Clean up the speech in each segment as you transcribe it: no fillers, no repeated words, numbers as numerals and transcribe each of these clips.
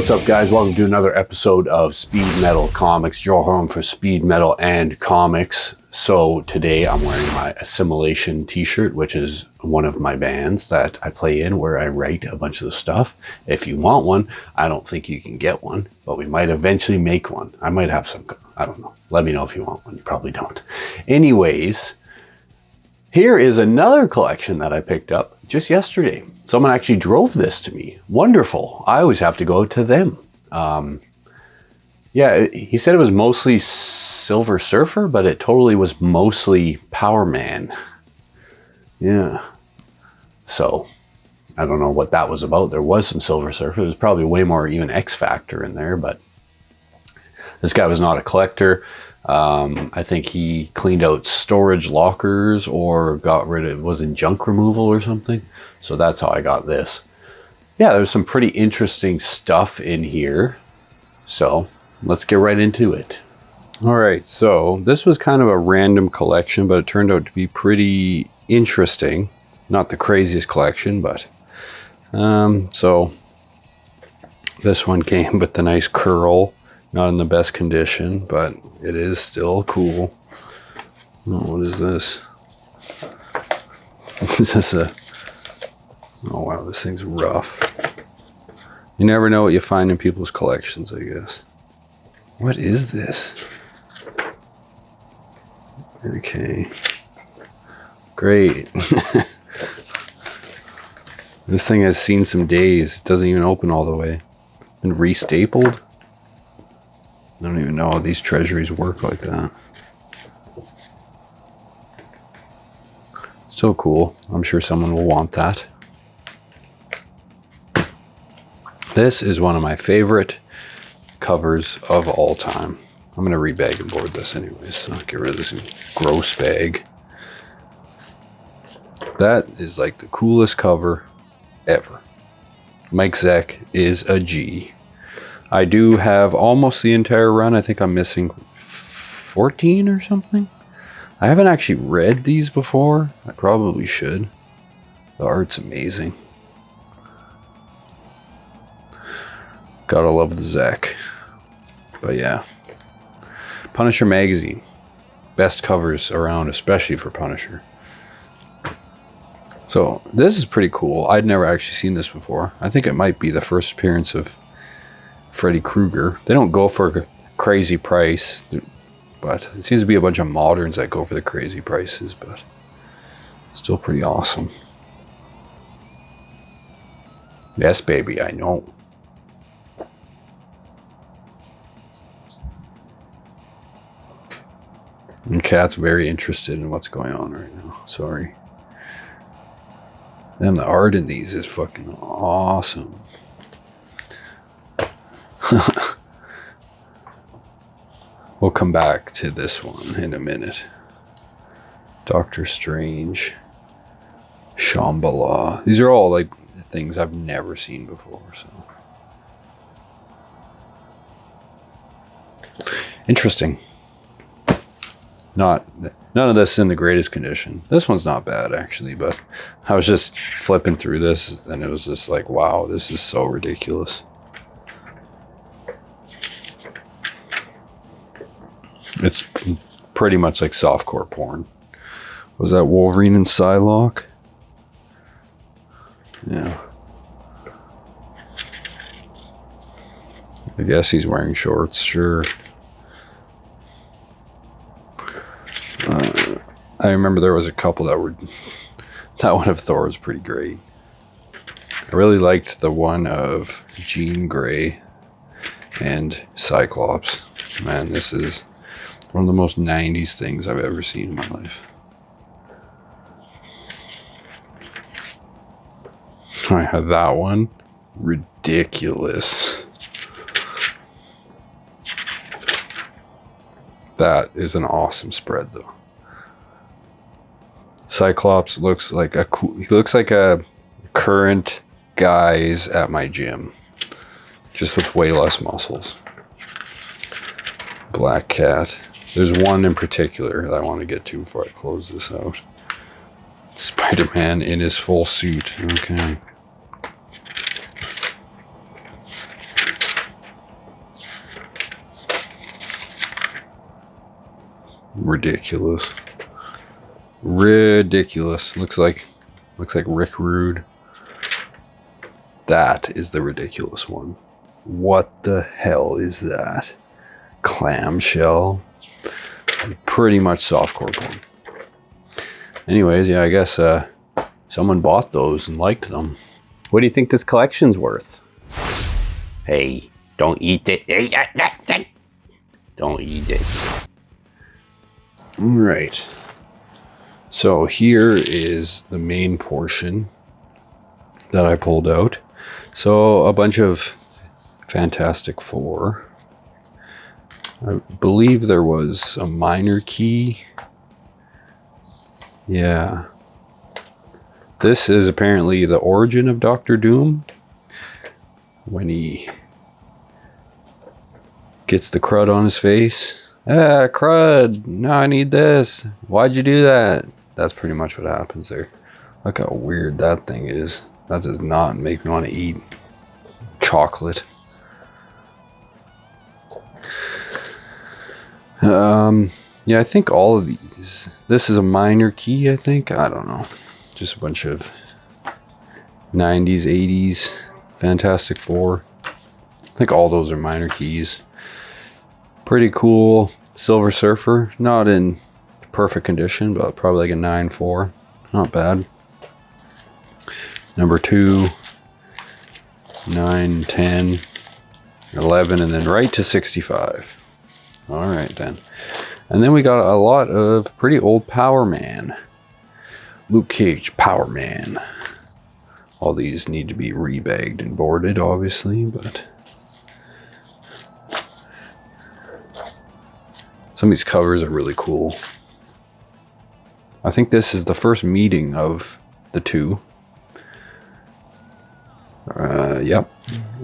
What's up, guys? Welcome to another episode of Speed Metal Comics, your home for speed metal and comics. So today I'm wearing my Assimilation t-shirt, which is one of my bands that I play in where I write a bunch of the stuff. If you want one, I don't think you can get one, but we might eventually make one. I might have some, I don't know. Let me know if you want one. You probably don't. Anyways, here is another collection that I picked up just yesterday. Someone actually drove this to me. Wonderful. I always have to go to them. Yeah, he said it was mostly Silver Surfer, but it totally was mostly Power Man. Yeah. So, I don't know what that was about. There was some Silver Surfer. There was probably way more even X Factor in there, but this guy was not a collector. I think he cleaned out storage lockers or got rid of, was in junk removal or something. So that's how I got this. Yeah, there's some pretty interesting stuff in here. So let's get right into it. All right, so this was kind of a random collection, but it turned out to be pretty interesting. Not the craziest collection, but so this one came with the nice curl. Not in the best condition, but it is still cool. Oh, what is this? Is this a... Oh wow, this thing's rough. You never know what you find in people's collections, I guess. What is this? Okay. Great. This thing has seen some days. It doesn't even open all the way. Been restapled. I don't even know how these treasuries work like that. Still cool. I'm sure someone will want that. This is one of my favorite covers of all time. I'm going to rebag and board this anyways, so I'll get rid of this gross bag. That is like the coolest cover ever. Mike Zeck is a G. I do have almost the entire run. I think I'm missing 14 or something. I haven't actually read these before. I probably should. The art's amazing. Gotta love the Zeck. But yeah. Punisher magazine. Best covers around, especially for Punisher. So this is pretty cool. I'd never actually seen this before. I think it might be the first appearance of Freddy Krueger. They don't go for a crazy price, but it seems to be a bunch of moderns that go for the crazy prices, but still pretty awesome. Yes, baby, I know. And Kat's very interested in what's going on right now. Sorry. And the art in these is fucking awesome. We'll come back to this one in a minute. Doctor Strange, Shambhala. These are all like things I've never seen before, so interesting. None of this in the greatest condition. This one's not bad actually, but I was just flipping through this and it was just like, wow, this is so ridiculous. It's pretty much like softcore porn. Was that Wolverine and Psylocke? Yeah. I guess he's wearing shorts, sure. I remember there was a couple that were... That one of Thor was pretty great. I really liked the one of Jean Grey and Cyclops. Man, this is one of the most 90s things I've ever seen in my life. I have that one. Ridiculous. That is an awesome spread, though. Cyclops looks like a cool... He looks like a current guys at my gym. Just with way less muscles. Black Cat. There's one in particular that I want to get to before I close this out. Spider-Man in his full suit. Okay. Ridiculous. Ridiculous. Looks like Rick Rude. That is the ridiculous one. What the hell is that? Clamshell. Pretty much softcore porn. Anyways, yeah, I guess someone bought those and liked them. What do you think this collection's worth? Hey, don't eat it. Don't eat it. All right. So here is the main portion that I pulled out. So a bunch of Fantastic Four. I believe there was a minor key. Yeah. This is apparently the origin of Doctor Doom. When he gets the crud on his face. Ah, crud. No, I need this. Why'd you do that? That's pretty much what happens there. Look how weird that thing is. That does not make me want to eat chocolate. Yeah, I think all of these. This is a minor key, I think. I don't know. Just a bunch of 90s, 80s Fantastic Four. I think all those are minor keys. Pretty cool Silver Surfer. Not in perfect condition, but probably like a 9.4. Not bad. Number 2, 9, 10, 11, and then right to 65. All right, then. And then we got a lot of pretty old Power Man. Luke Cage, Power Man. All these need to be rebagged and boarded, obviously, but some of these covers are really cool. I think this is the first meeting of the two. Yep.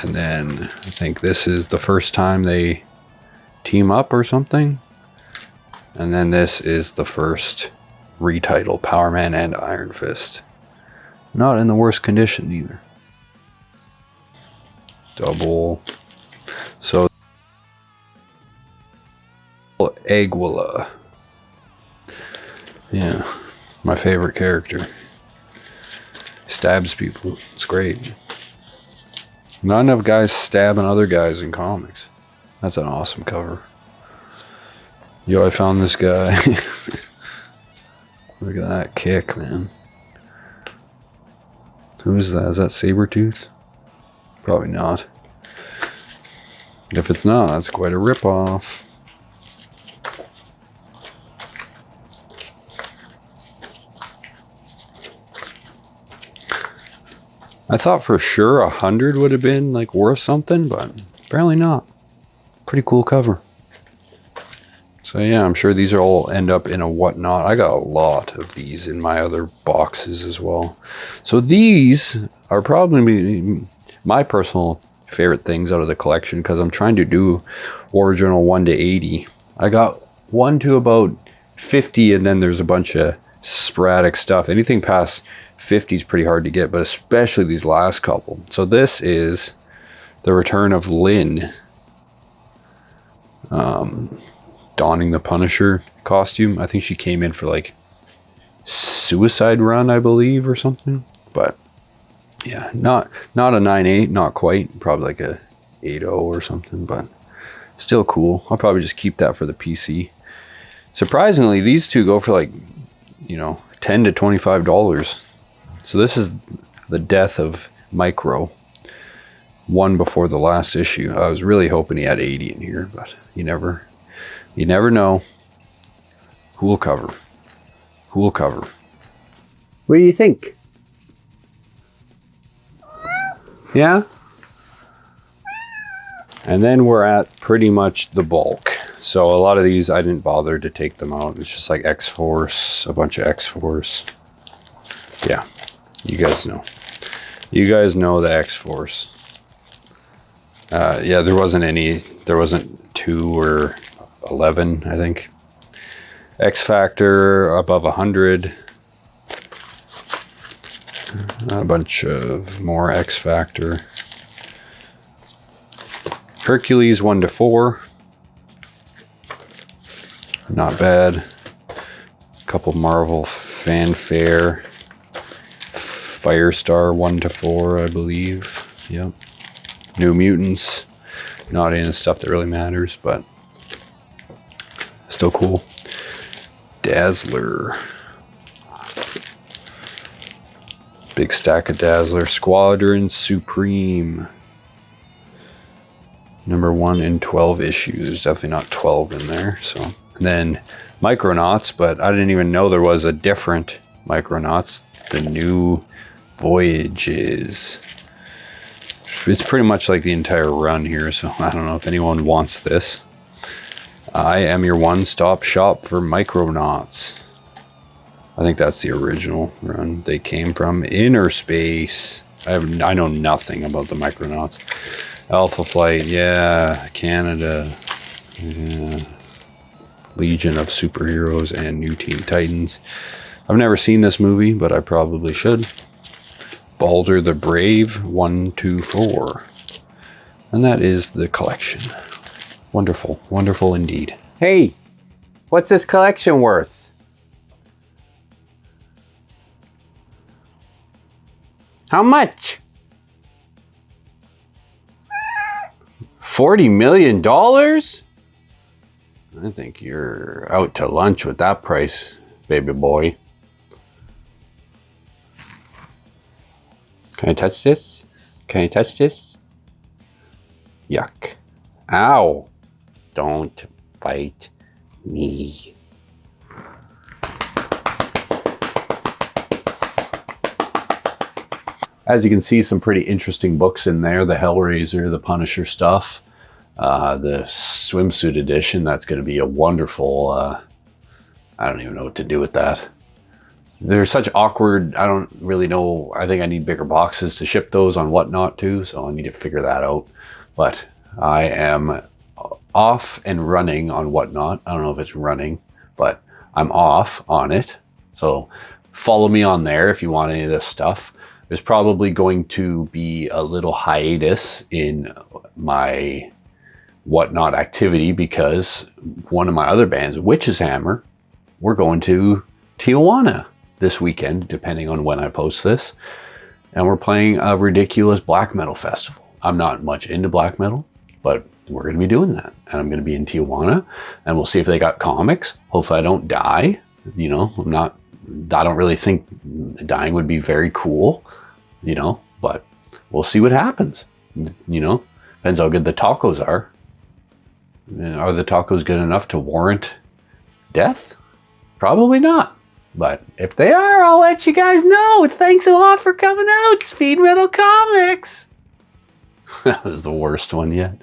And then I think this is the first time they team up or something. And then this is the first retitle, Power Man and Iron Fist. Not in the worst condition either. Double. So, Aguila. Yeah, my favorite character. Stabs people. It's great. Not enough guys stabbing other guys in comics. That's an awesome cover. Yo, I found this guy. Look at that kick, man. Who is that? Is that Sabretooth? Probably not. If it's not, that's quite a ripoff. I thought for sure 100 would have been like worth something, but apparently not. Pretty cool cover. So yeah, I'm sure these are all end up in a whatnot. I got a lot of these in my other boxes as well. So these are probably my personal favorite things out of the collection because I'm trying to do original 1 to 80. I got 1 to about 50 and then there's a bunch of sporadic stuff. Anything past 50 is pretty hard to get, but especially these last couple. So this is the return of Lynn. Donning the Punisher costume. I think she came in for like Suicide Run, I believe, or something. But yeah, not a 9.8, not quite. Probably like a 8.0 or something, but still cool. I'll probably just keep that for the PC. Surprisingly, these two go for like, $10 to $25. So this is the death of Micro. One before the last issue. I was really hoping he had 80 in here, but you never know. Cool cover. Cool cover. What do you think? Yeah? And then we're at pretty much the bulk. So a lot of these I didn't bother to take them out. It's just like X-Force, a bunch of X-Force. Yeah, you guys know. You guys know the X-Force. Yeah, there wasn't 2 or 11, I think. X-Factor above 100. A bunch of more X-Factor. Hercules 1 to 4. Not bad. A couple Marvel fanfare. Firestar 1 to 4, I believe. Yep. New Mutants. Not any of the stuff that really matters, but still cool. Dazzler. Big stack of Dazzler. Squadron Supreme. Number 1 in 12 issues. There's definitely not 12 in there. So, and then Micronauts, but I didn't even know there was a different Micronauts. The New Voyages. It's pretty much like the entire run here, so I don't know if anyone wants this. I am your one-stop shop for Micronauts. I think that's the original run. They came from inner space. I know nothing about the Micronauts. Alpha Flight, yeah. Canada. Yeah. Legion of Superheroes and New Teen Titans. I've never seen this movie, but I probably should. Balder the Brave 1 to 4. And that is the collection. Wonderful, wonderful indeed. Hey, what's this collection worth? How much? $40 million? I think you're out to lunch with that price, baby boy. Can I touch this? Can I touch this? Yuck. Ow. Don't bite me. As you can see, some pretty interesting books in there. The Hellraiser, the Punisher stuff. The Swimsuit edition. That's going to be a wonderful... I don't even know what to do with that. They're such awkward, I don't really know. I think I need bigger boxes to ship those on Whatnot too, so I need to figure that out. But I am off and running on Whatnot. I don't know if it's running, but I'm off on it. So follow me on there if you want any of this stuff. There's probably going to be a little hiatus in my Whatnot activity because one of my other bands, Witch's Hammer, we're going to Tijuana this weekend, depending on when I post this. And we're playing a ridiculous black metal festival. I'm not much into black metal, but we're going to be doing that. And I'm going to be in Tijuana, and we'll see if they got comics. Hopefully I don't die. You know, I don't really think dying would be very cool, you know, but we'll see what happens. You know, depends how good the tacos are. Are the tacos good enough to warrant death? Probably not. But if they are, I'll let you guys know. Thanks a lot for coming out, Speed Metal Comics. That was the worst one yet.